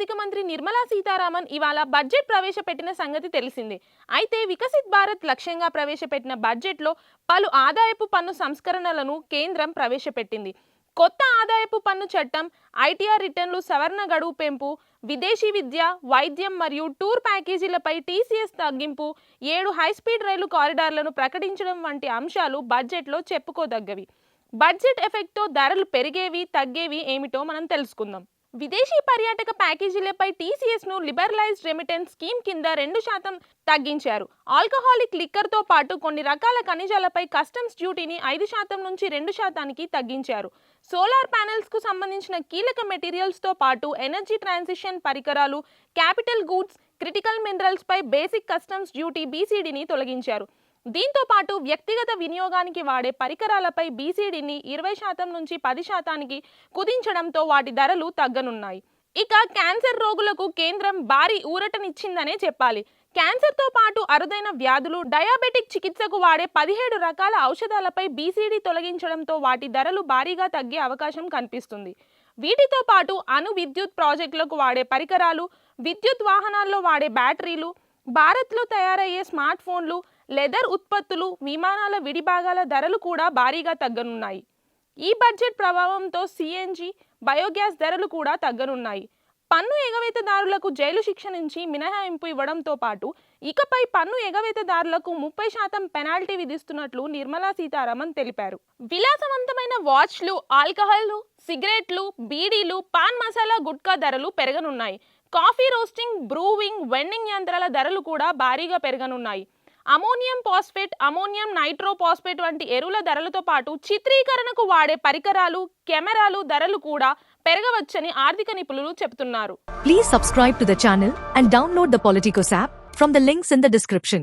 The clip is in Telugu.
ఆర్థిక మంత్రి నిర్మలా సీతారామన్ ఇవాళ బడ్జెట్ ప్రవేశపెట్టిన సంగతి తెలిసిందే. అయితే వికసిత్ భారత్ లక్ష్యంగా ప్రవేశపెట్టిన బడ్జెట్లో పలు ఆదాయపు పన్ను సంస్కరణలను కేంద్రం ప్రవేశపెట్టింది. కొత్త ఆదాయపు పన్ను చట్టం, ఐటీఆర్ రిటర్న్లు సవరణ గడువు పెంపు, విదేశీ విద్య, వైద్యం మరియు టూర్ ప్యాకేజీలపై టీసీఎస్ తగ్గింపు, 7 హైస్పీడ్ రైలు కారిడార్లను ప్రకటించడం వంటి అంశాలు బడ్జెట్లో చెప్పుకోదగ్గవి. బడ్జెట్ ఎఫెక్ట్తో ధరలు పెరిగేవి, తగ్గేవి ఏమిటో మనం తెలుసుకుందాం. విదేశీ పర్యాటక ప్యాకేజీలపై టీసీఎస్ను లిబరలైజ్డ్ రెమిటెన్స్ స్కీమ్ కింద 2% తగ్గించారు. ఆల్కహాలిక్ లిక్కర్తో పాటు కొన్ని రకాల ఖనిజాలపై కస్టమ్స్ డ్యూటీని 5% నుంచి 2%కి తగ్గించారు. సోలార్ ప్యానెల్స్కు సంబంధించిన కీలక మెటీరియల్స్తో పాటు ఎనర్జీ ట్రాన్సిషన్ పరికరాలు, క్యాపిటల్ గూడ్స్, క్రిటికల్ మినరల్స్పై బేసిక్ కస్టమ్స్ డ్యూటీ బీసీడీని తొలగించారు. దీంతో పాటు వ్యక్తిగత వినియోగానికి వాడే పరికరాలపై బీసీడీని 20% నుంచి 10%కి కుదించడంతో వాటి ధరలు తగ్గనున్నాయి. ఇక క్యాన్సర్ రోగులకు కేంద్రం భారీ ఊరటనిచ్చిందనే చెప్పాలి. క్యాన్సర్తో పాటు అరుదైన వ్యాధులు, డయాబెటిక్ చికిత్సకు వాడే 17 రకాల ఔషధాలపై బీసీడీ తొలగించడంతో వాటి ధరలు భారీగా తగ్గే అవకాశం కనిపిస్తుంది. వీటితో పాటు అణు విద్యుత్ ప్రాజెక్టులకు వాడే పరికరాలు, విద్యుత్ వాహనాల్లో వాడే బ్యాటరీలు, భారత్లో తయారయ్యే స్మార్ట్ ఫోన్లు, లెదర్ ఉత్పత్తులు, విమానాల విడిభాగాల ధరలు కూడా భారీగా తగ్గనున్నాయి. ఈ బడ్జెట్ ప్రభావంతో సీఎన్జీ, బయోగ్యాస్ ధరలు కూడా తగ్గనున్నాయి. పన్ను ఎగవేతదారులకు జైలు శిక్ష నుంచి మినహాయింపు ఇవ్వడంతో పాటు ఇకపై పన్ను ఎగవేతదారులకు 30% పెనాల్టీ విధిస్తున్నట్లు నిర్మలా సీతారామన్ తెలిపారు. విలాసవంతమైన వాచ్లు, ఆల్కహాల్, సిగరెట్లు, బీడీలు, పాన్ మసాలా, గుట్కా ధరలు పెరగనున్నాయి. కాఫీ రోస్టింగ్, బ్రూవింగ్, వెండింగ్ యంత్రాల ధరలు కూడా భారీగా పెరగనున్నాయి. అమోనియం ఫాస్ఫేట్, అమోనియం నైట్రోఫాస్ఫేట్ వంటి ఎరువుల ధరలతో పాటు చిత్రీకరణకు వాడే పరికరాలు, కెమెరాలు ధరలు కూడా పెరగవచ్చని ఆర్థిక నిపుణులు చెబుతున్నారు. Please subscribe to the channel and download the Politicos app from the links in the description.